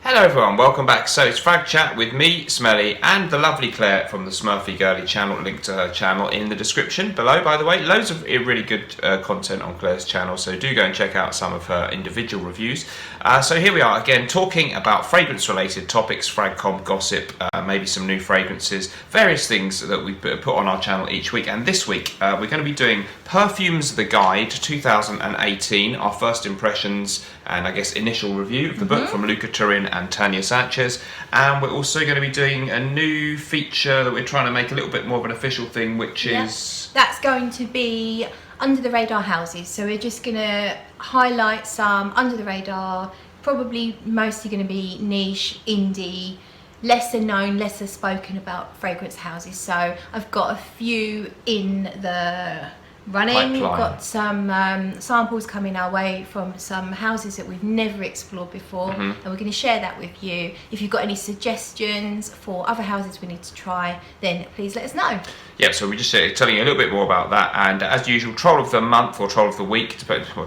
Hello everyone, welcome back. So it's Frag Chat with me, Smelly, and the lovely Claire from the Smurfy Girly channel. Link to her channel in the description below, by the way. Loads of really good content on Claire's channel, so do go and check out some of her individual reviews. So here we are again, talking about fragrance-related topics, fragcom, gossip, maybe some new fragrances, various things that we put on our channel each week. And this week, we're going to be doing Perfumes, the Guide 2018, our first impressions and I guess initial review of the book from Luca Turin and Tanya Sanchez. And we're also going to be doing a new feature that we're trying to make a little bit more of an official thing, which is... That's going to be under the radar houses. So we're just going to highlight some under the radar, probably mostly going to be niche, indie, lesser known, lesser spoken about fragrance houses. So I've got a few in the running. We've got some samples coming our way from some houses that we've never explored before, and we're going to share that with you. If you've got any suggestions for other houses we need to try, then please let us know. Yeah, so we're just telling you a little bit more about that, and as usual, troll of the month or troll of the week,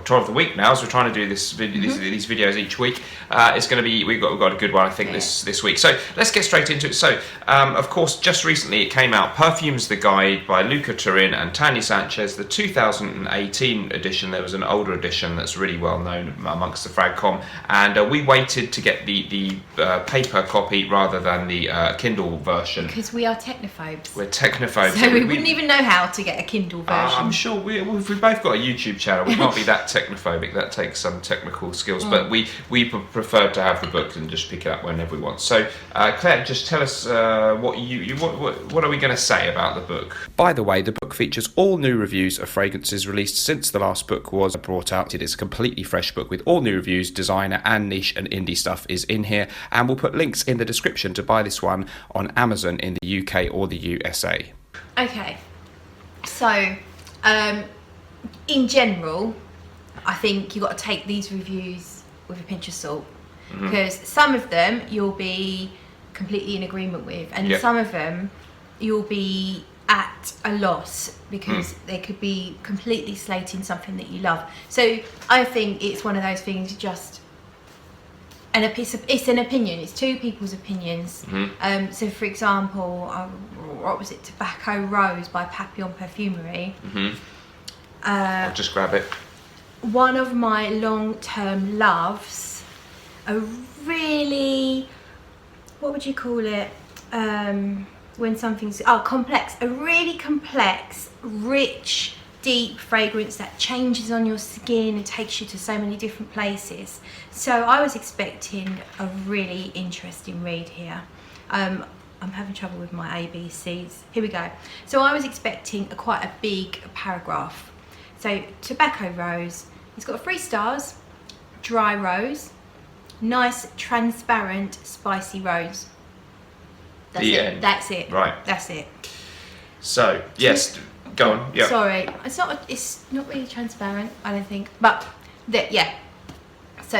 troll of the week now, so we're trying to do these videos each week. It's going to be, we've got a good one I think this week. So let's get straight into it. So of course, just recently it came out, Perfumes, the Guide by Luca Turin and Tanya Sanchez, the 2018 edition. There was an older edition that's really well known amongst the fragcom, and we waited to get the paper copy rather than the Kindle version. Because we are technophobes. We're technophobes. So we wouldn't even know how to get a Kindle version. I'm sure we've both got a YouTube channel. We can't be that technophobic. That takes some technical skills. But we prefer to have the book and just pick it up whenever we want. So Claire, just tell us what are we going to say about the book? By the way, the book features all new reviews of fragrances released since the last book was brought out. It is a completely fresh book with all new reviews, designer and niche and indie stuff is in here. And we'll put links in the description to buy this one on Amazon in the UK or the USA. Okay, so in general, I think you've got to take these reviews with a pinch of salt, because some of them you'll be completely in agreement with, and some of them you'll be at a loss because they could be completely slating something that you love. So I think it's one of those things, just it's an opinion, it's two people's opinions. So for example, what was it, Tobacco Rose by Papillon Perfumery. I'll just grab it. One of my long-term loves, a really, what would you call it, when something's complex, a really complex, rich, deep fragrance that changes on your skin and takes you to so many different places. So I was expecting a really interesting read here. I'm having trouble with my ABCs. Here we go. So I was expecting quite a big paragraph. So Tobacco Rose, it's got 3 stars, dry rose, nice transparent spicy rose. That's the it. end. That's it. Right. That's it. So yes, go on. Yeah. Sorry, it's not really transparent, I don't think. But yeah. So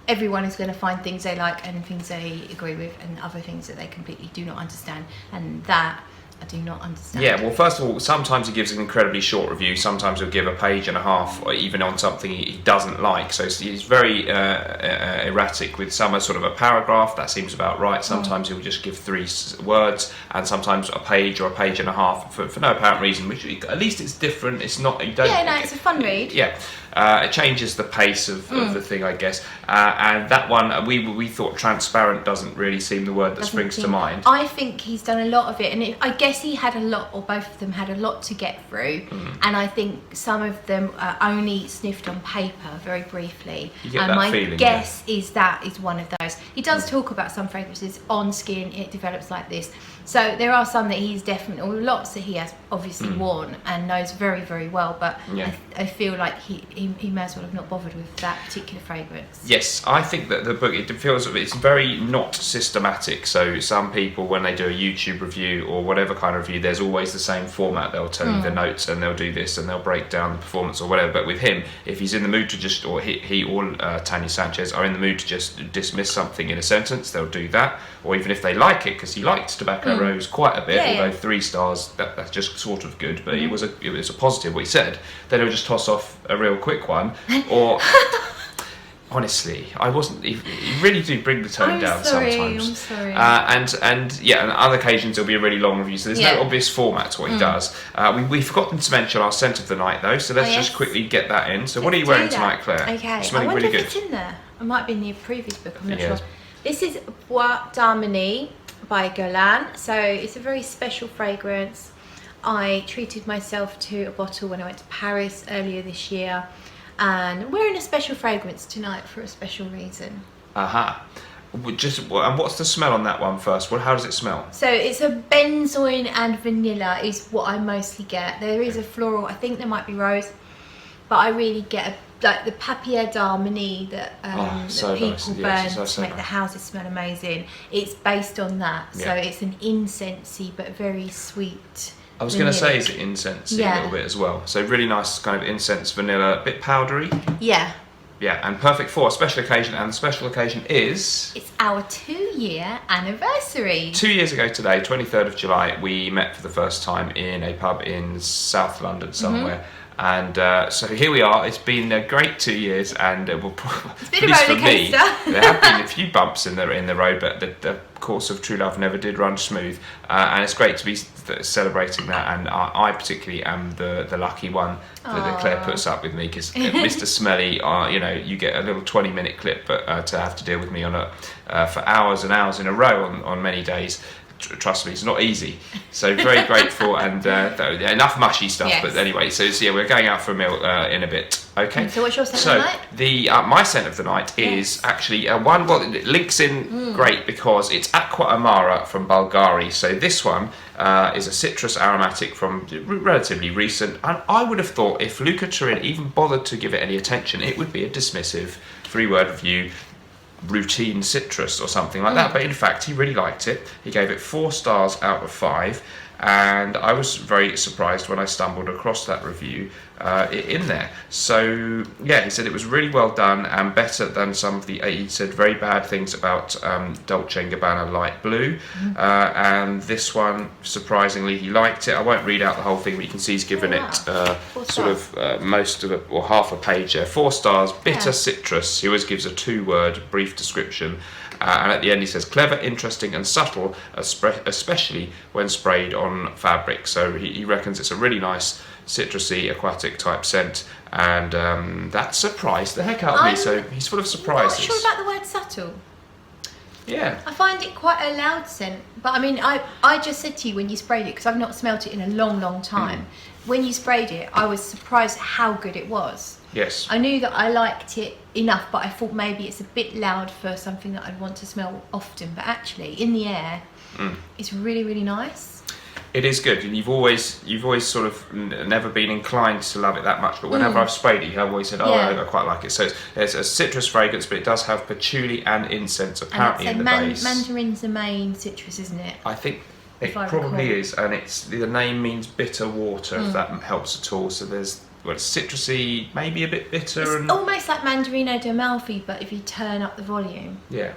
everyone is going to find things they like and things they agree with, and other things that they completely do not understand, and that I do not understand. Yeah, well, first of all, sometimes he gives an incredibly short review. Sometimes he'll give a page and a half, or even on something he doesn't like. So he's very erratic with some sort of a paragraph. That seems about right. Sometimes he'll just give 3 words, and sometimes a page or a page and a half for no apparent reason. Which at least it's different. It's not. You don't. Yeah, no, it's a fun read. Yeah. It changes the pace of the thing, I guess. And that one, we thought transparent doesn't really seem the word that springs to mind. I think he's done a lot of it, and I guess he had a lot, or both of them had a lot to get through. And I think some of them are only sniffed on paper very briefly. You get and that my feeling, guess is that is one of those. He does talk about some fragrances on skin, it develops like this. So there are some that he's definitely, or lots that he has obviously worn and knows very, very well. But I feel like he may as well have not bothered with that particular fragrance. Yes, I think that the book, it feels it's very not systematic. So some people, when they do a YouTube review or whatever kind of review, there's always the same format. They'll tell you the notes and they'll do this and they'll break down the performance or whatever. But with him, if he's in the mood to just, or he or Tanya Sanchez are in the mood to just dismiss something in a sentence, they'll do that. Or even if they like it, because he liked Tobacco Rose quite a bit, although 3 stars, that's just sort of good, but it was a positive what he said, then he'll just toss off a real quick one, or Honestly, I wasn't. You really do bring the tone down sometimes. I'm sorry. And yeah, on other occasions it'll be a really long review. So there's no obvious format to what he does. We've forgotten to mention our scent of the night though. So let's just quickly get that in. So what are you wearing tonight, Claire? Okay. Smelling I wonder really if good. it's in there. It might be in the previous book. I'm not sure. This is Bois d'Harmonie by Guerlain. So it's a very special fragrance. I treated myself to a bottle when I went to Paris earlier this year. And we're in a special fragrance tonight for a special reason. Aha. And what's the smell on that one first? How does it smell? So it's a benzoin and vanilla is what I mostly get. There is a floral, I think there might be rose, but I really get like the papier d'harmonie that people burn to make the houses smell amazing. It's based on that. So it's an incensey but very sweet. I was going to say, is it incensey a little bit as well? So really nice kind of incense, vanilla, a bit powdery. Yeah. Yeah, and perfect for a special occasion, and the special occasion is... It's our 2-year anniversary. 2 years ago today, 23rd of July, we met for the first time in a pub in South London somewhere. And so here we are. It's been a great 2 years, and we'll probably, it's been a roller coaster. There have been a few bumps in the road, but the course of true love never did run smooth. And it's great to be celebrating that. And I particularly am the lucky one that Claire puts up with me, because Mr. Smelly, you get a little 20-minute clip, but to have to deal with me on for hours and hours in a row on many days. Trust me, it's not easy. So very grateful, and enough mushy stuff. But anyway, so we're going out for a meal in a bit. Okay. So what's your scent of the night? My scent of the night is actually one. Well, it links in great because it's Aqua Amara from Bulgari. So this one is a citrus aromatic from relatively recent. And I would have thought if Luca Turin even bothered to give it any attention, it would be a dismissive 3-word review. Routine citrus or something like that, but in fact he really liked it. He gave it 4 stars out of 5, and I was very surprised when I stumbled across that review in there. So yeah, he said it was really well done and better than some of the, he said very bad things about Dolce & Gabbana Light Blue, and this one, surprisingly, he liked it. I won't read out the whole thing, but you can see he's given it sort of most of it, or half a page there. 4 stars, bitter citrus. He always gives a 2-word brief description. And at the end he says, clever, interesting and subtle, especially when sprayed on fabric. So he reckons it's a really nice citrusy, aquatic type scent, and that surprised the heck out of me. So he's full of surprises. I'm not sure about the word subtle. Yeah. I find it quite a loud scent, but I mean, I just said to you when you sprayed it, because I've not smelt it in a long time. When you sprayed it, I was surprised how good it was. Yes. I knew that I liked it enough, but I thought maybe it's a bit loud for something that I'd want to smell often. But actually, in the air, it's really, really nice. It is good, and you've always sort of never been inclined to love it that much. But whenever I've sprayed it, I've always said, I quite like it. So it's a citrus fragrance, but it does have patchouli and incense apparently in the base. Mandarin's the main citrus, isn't it? I think it probably is, and the name means bitter water, if that helps at all. So there's. Well, it's citrusy, maybe a bit bitter. It's almost like Mandarino d'Amalfi, but if you turn up the volume. Yeah.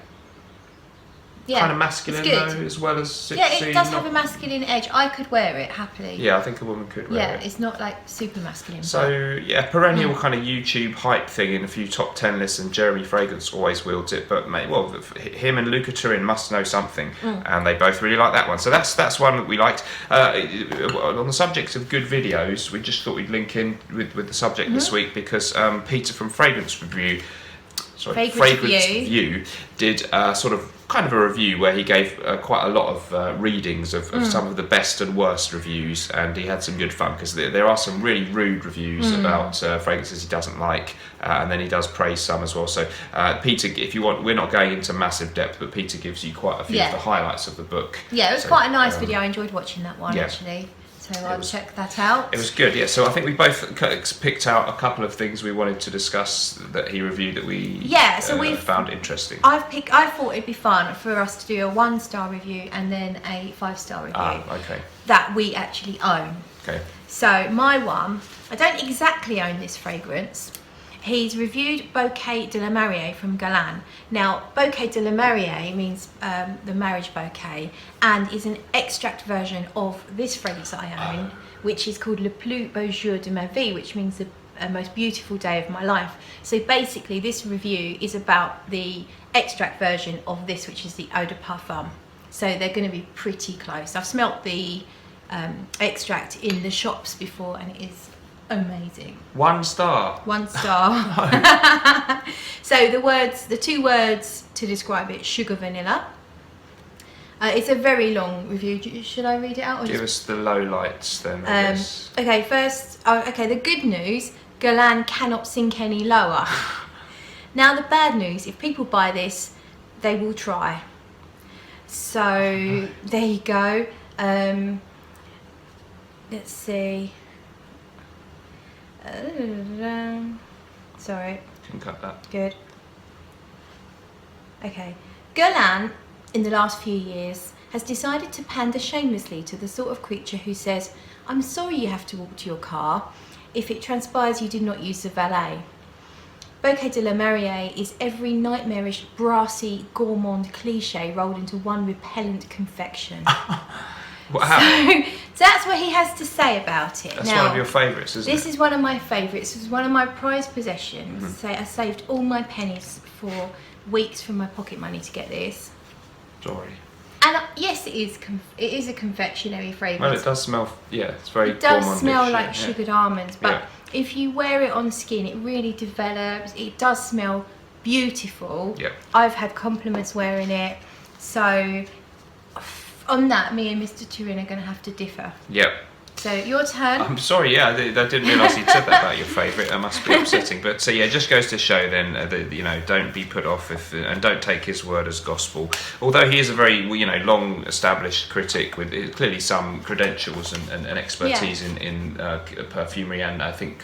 Yeah. Kind of masculine though, as well as citrusy. Yeah, it does have a masculine edge. I could wear it happily. Yeah, I think a woman could wear it. Yeah, it's not like super masculine. So yeah, perennial kind of YouTube hype thing in a few top 10 lists, and Jeremy Fragrance always wields it. But him and Luca Turin must know something, and they both really like that one. So that's one that we liked. On the subject of good videos, we just thought we'd link in with the subject this week, because Peter from Fragrance Review did sort of kind of a review where he gave quite a lot of readings of some of the best and worst reviews, and he had some good fun, because there are some really rude reviews about fragrances he doesn't like, and then he does praise some as well. So Peter, if you want, we're not going into massive depth, but Peter gives you quite a few of the highlights of the book. Yeah, it was quite a nice video. I enjoyed watching that one actually. So I'll check that out. It was good, yeah. So I think we both picked out a couple of things we wanted to discuss that he reviewed that we we found interesting. I thought it'd be fun for us to do a 1-star review and then a 5-star review. That we actually own. Okay. So my one, I don't exactly own this fragrance. He's reviewed Bouquet de la Mariée from Guerlain. Now, Bouquet de la Mariée means the marriage bouquet, and is an extract version of this fragrance that I own, which is called Le Plus Beau Jour de ma Vie, which means the a most beautiful day of my life. So basically this review is about the extract version of this, which is the Eau de Parfum. So they're going to be pretty close. I've smelt the extract in the shops before and it is amazing. 1 star. 1 star. So the 2 words to describe it: sugar, vanilla. It's a very long review. Should I read it out? Or Give us the low lights then, I guess. Okay, first, the good news: Guerlain cannot sink any lower. Now the bad news: if people buy this, they will try. So there you go. Let's see. Sorry. Can cut that. Good. Okay. Guerlain, in the last few years, has decided to pander shamelessly to the sort of creature who says, "I'm sorry you have to walk to your car if it transpires you did not use the valet." Bouquet de la Mariée is every nightmarish, brassy, gourmand cliche rolled into one repellent confection. Wow. So that's what he has to say about it. That's now, one of your favourites, isn't it? This is one of my favourites. This is one of my prized possessions. So I saved all my pennies for weeks from my pocket money to get this. Sorry. And yes, it is a confectionery fragrance. Well, it does smell, it's very It does gourmandish, smell like sugared almonds, but Yeah. if you wear it on skin, it really develops. It does smell beautiful. Yep. I've had compliments wearing it. So on that, me and Mr. Turin are going to have to differ. Yep. So your turn. I'm sorry, I didn't realise he'd said that about your favourite. That must be upsetting. But so yeah, it just goes to show then that don't be put off and don't take his word as gospel. Although he is a very long established critic with clearly some credentials and expertise in perfumery, and I think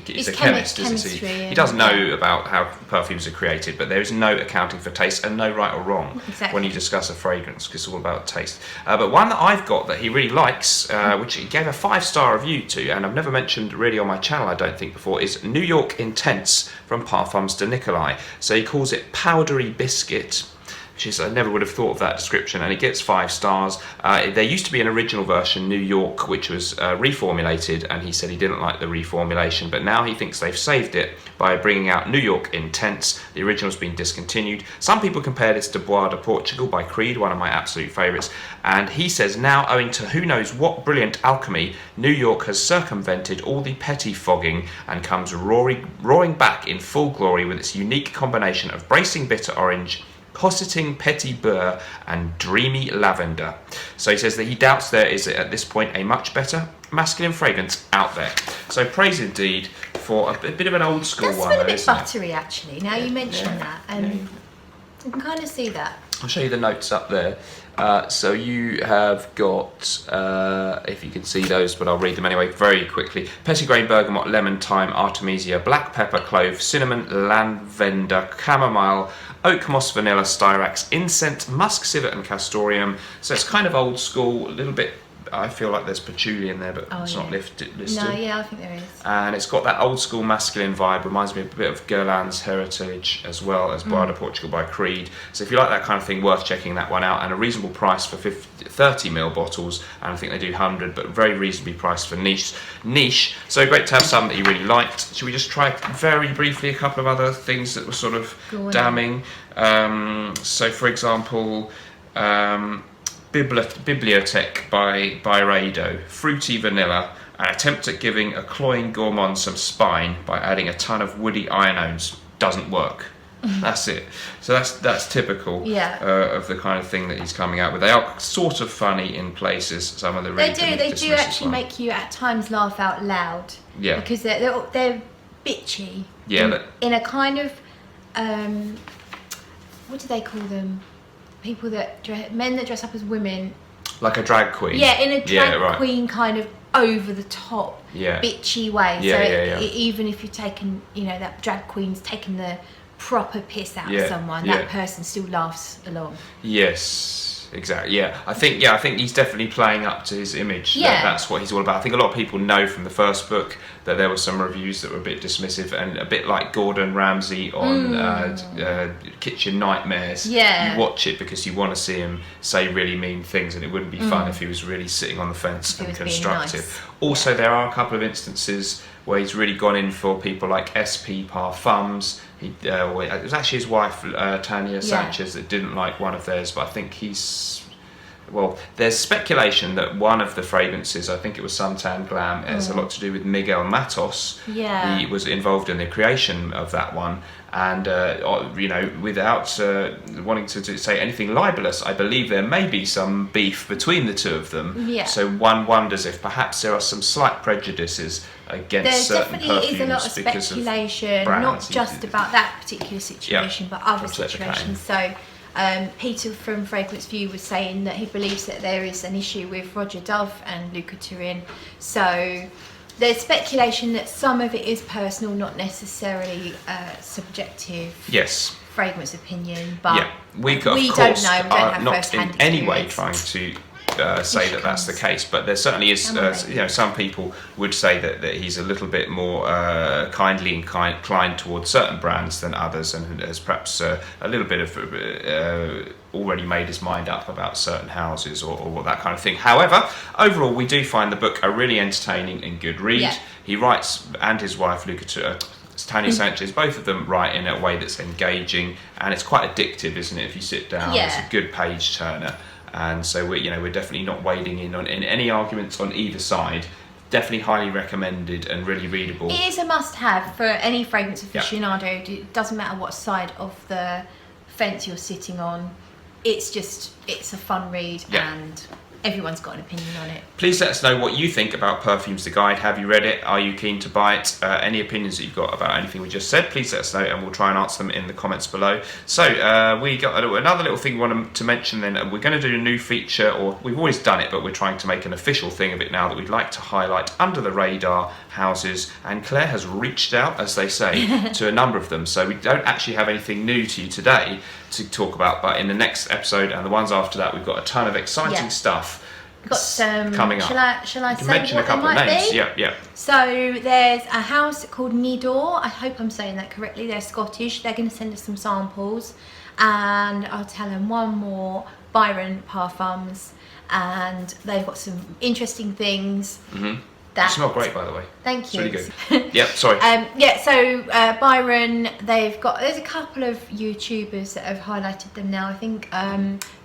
he's a chemist, isn't he? He does know about how perfumes are created, but there is no accounting for taste and no right or wrong when you discuss a fragrance, because it's all about taste. But one that I've got that he really likes, which he gave a 5-star review to, and I've never mentioned really on my channel, I don't think before, is New York Intense from Parfums de Nicolai. So he calls it powdery biscuit, which is, I never would have thought of that description, and it gets 5 stars. There used to be an original version, New York, which was reformulated, and he said he didn't like the reformulation, but now he thinks they've saved it by bringing out New York Intense. The original's been discontinued. Some people compare this to Bois de Portugal by Creed, one of my absolute favourites, and he says now, owing to who knows what brilliant alchemy, New York has circumvented all the pettifogging and comes roaring back in full glory with its unique combination of bracing bitter orange, cosseting petit beurre and dreamy lavender. So he says that he doubts there is at this point a much better masculine fragrance out there. So praise indeed for a bit of an old school That's one. been a bit isn't it? buttery actually. Now you mention that, and you can kind of see that. I'll show you the notes up there. So you have got, if you can see those, but I'll read them anyway very quickly. Petitgrain, bergamot, lemon, thyme, artemisia, black pepper, clove, cinnamon, lavender, chamomile, oak moss, vanilla, styrax, incense, musk, civet and castoreum. So it's kind of old school, a little bit, I feel like there's patchouli in there, but it's not listed. No, yeah, I think there is. And it's got that old school masculine vibe, reminds me a bit of Guerlain's heritage as well as Bois de Portugal by Creed. So if you like that kind of thing, worth checking that one out, and a reasonable price for 30ml bottles, and I think they do 100, but very reasonably priced for niche. So great to have some that you really liked. Should we just try very briefly a couple of other things that were sort of damning? So for example, Bibliothèque by Byredo, fruity vanilla, an attempt at giving a cloying gourmand some spine by adding a ton of woody ionones. Doesn't work. That's it. So that's typical of the kind of thing that he's coming out with. They are sort of funny in places. Some of the really they do actually make you at times laugh out loud. Yeah. Because they're bitchy. Yeah. In a kind of what do they call them? People men that dress up as women, like a drag queen. Yeah, in a drag queen kind of over the top, bitchy way. Even if you're taking, that drag queen's taking the proper piss out of someone, that person still laughs along. Yes. exactly. Yeah, I think he's definitely playing up to his image. Yeah. That's what he's all about. I think a lot of people know from the first book that there were some reviews that were a bit dismissive and a bit like Gordon Ramsay on Kitchen Nightmares. Yeah. You watch it because you want to see him say really mean things, and it wouldn't be fun if he was really sitting on the fence and constructive. Nice. Also, there are a couple of instances where he's really gone in for people like SP Parfums. It was actually his wife, Tanya Sanchez, that didn't like one of theirs, but I think there's speculation that one of the fragrances, I think it was Suntan Glam, has a lot to do with Miguel Matos. Yeah. He was involved in the creation of that one. And, without wanting to say anything libelous, I believe there may be some beef between the two of them. Yeah. So one wonders if perhaps there are some slight prejudices against certain perfumes. There definitely is a lot of speculation, not just about that particular situation, but other situations. So Peter from Fragrance View was saying that he believes that there is an issue with Roger Dove and Luca Turin. So there's speculation that some of it is personal, not necessarily subjective. Yes. Fragrance opinion, but we don't know. We don't have not first-hand in any way experience. trying to say that that's the case, but there certainly is. Some people would say that he's a little bit more kindly inclined towards certain brands than others, and has perhaps a little bit of already made his mind up about certain houses or that kind of thing. However, overall, we do find the book a really entertaining and good read. Yeah. He writes, and his wife Tanya Sanchez, both of them write in a way that's engaging, and it's quite addictive, isn't it? If you sit down, it's a good page turner. And so we're definitely not wading in any arguments on either side. Definitely highly recommended and really readable. It is a must-have for any fragrance aficionado. It doesn't matter what side of the fence you're sitting on. It's a fun read, and everyone's got an opinion on it. Please let us know what you think about Perfumes the Guide. Have you read it? Are you keen to buy it? Any opinions that you've got about anything we just said, please let us know, and we'll try and answer them in the comments below. So we got another little thing we wanted to mention then. We're going to do a new feature, or we've always done it, but we're trying to make an official thing of it now, that we'd like to highlight under the radar houses, and Claire has reached out, as they say, to a number of them. So we don't actually have anything new to you today to talk about, but in the next episode and the ones after that, we've got a ton of exciting stuff We've got some coming up. Shall I say mention what a couple they of might names? be? Yeah. So there's a house called Nidor. I hope I'm saying that correctly. They're Scottish. They're going to send us some samples, and I'll tell them one more. Byron Parfums, and they've got some interesting things. They smell great, by the way. Thank you. It's really good. Yep, sorry. So Byron, there's a couple of YouTubers that have highlighted them now. I think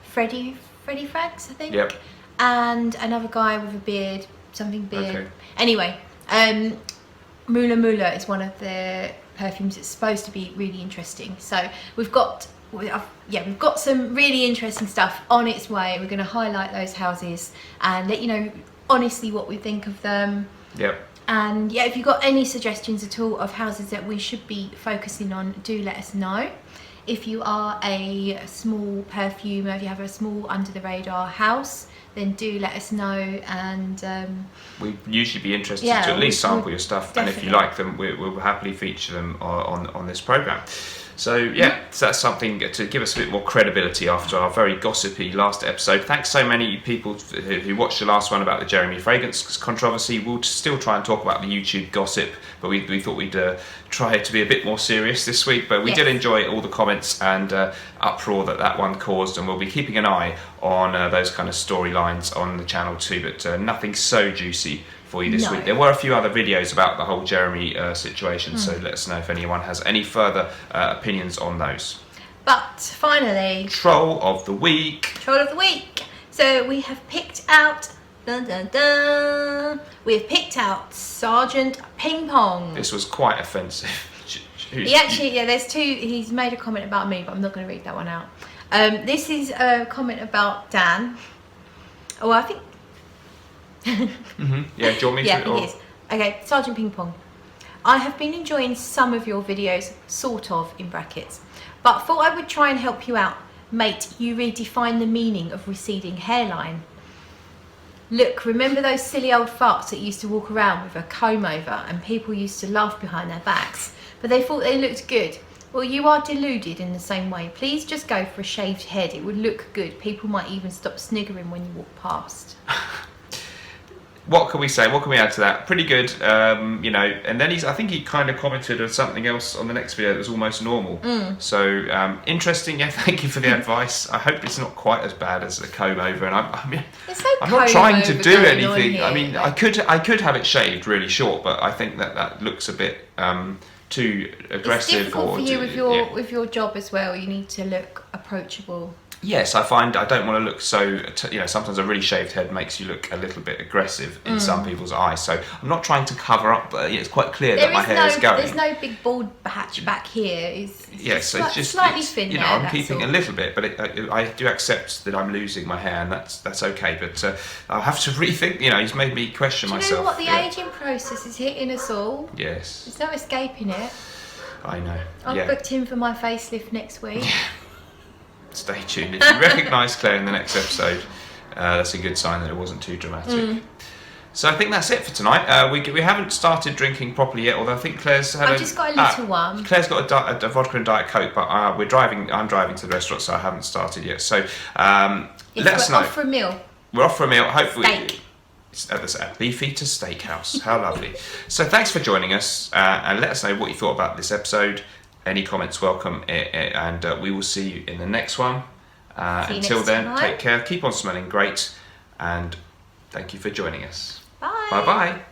Freddie Frags, I think. Yep. And another guy with a beard, something beard. Okay. Anyway, Mula Mula is one of the perfumes that's supposed to be really interesting. So we've got some really interesting stuff on its way. We're going to highlight those houses and let you know honestly what we think of them. Yep. And if you've got any suggestions at all of houses that we should be focusing on, do let us know. If you are a small perfumer, if you have a small under the radar house, then do let us know, and we'd usually be interested to at least sample your stuff, definitely. And if you like them, we'll happily feature them on this programme. So so that's something to give us a bit more credibility after our very gossipy last episode. Thanks so many people who watched the last one about the Jeremy Fragrance controversy. We'll still try and talk about the YouTube gossip, but we thought we'd try to be a bit more serious this week. But we did enjoy all the comments and uproar that one caused, and we'll be keeping an eye on those kind of storylines on the channel too, but nothing so juicy for you this week. There were a few other videos about the whole Jeremy situation, so let us know if anyone has any further opinions on those. But finally, Troll of the Week. So we have picked out we have picked out Sergeant Ping Pong. This was quite offensive. He actually, there's two. He's made a comment about me, but I'm not going to read that one out. This is a comment about Dan. Oh, I think. Yeah, do you want me to? Yeah, it is. Okay, Sergeant Ping Pong. I have been enjoying some of your videos, sort of, in brackets, but thought I would try and help you out. Mate, you redefine the meaning of receding hairline. Look, remember those silly old farts that used to walk around with a comb over and people used to laugh behind their backs, but they thought they looked good. Well, you are deluded in the same way. Please just go for a shaved head. It would look good. People might even stop sniggering when you walk past. What can we say? What can we add to that? Pretty good, you know. And then I think he kind of commented on something else on the next video that was almost normal. So interesting. Yeah, thank you for the advice. I hope it's not quite as bad as the comb over. And I'm not trying to do anything. I mean, I could have it shaved really short, but I think that looks a bit too aggressive. It's difficult for you with your job as well. You need to look approachable. Yes, I find I don't want to look so, you know, sometimes a really shaved head makes you look a little bit aggressive in some people's eyes. So I'm not trying to cover up, but it's quite clear that my hair is going. There's no big bald patch back here. It's just slightly thin. You know, I'm keeping a little bit, but I do accept that I'm losing my hair, and that's okay. But I'll have to rethink. You know, he's made me question myself. You know what? The ageing process is hitting us all. Yes. There's no escaping it. I know. I've booked in for my facelift next week. Stay tuned. If you recognise Claire in the next episode, that's a good sign that it wasn't too dramatic. So I think that's it for tonight. We haven't started drinking properly yet, although I think Claire's had I've just got a little one. Claire's got a vodka and Diet Coke, but I'm driving to the restaurant, so I haven't started yet. So let us know. We're off for a meal. We're off for a meal. Hopefully. Steak. It's at the Beefeater Steakhouse. How lovely. So thanks for joining us, and let us know what you thought about this episode. Any comments welcome, and we will see you in the next one. Until then, take care, keep on smelling great, and thank you for joining us. Bye. Bye-bye.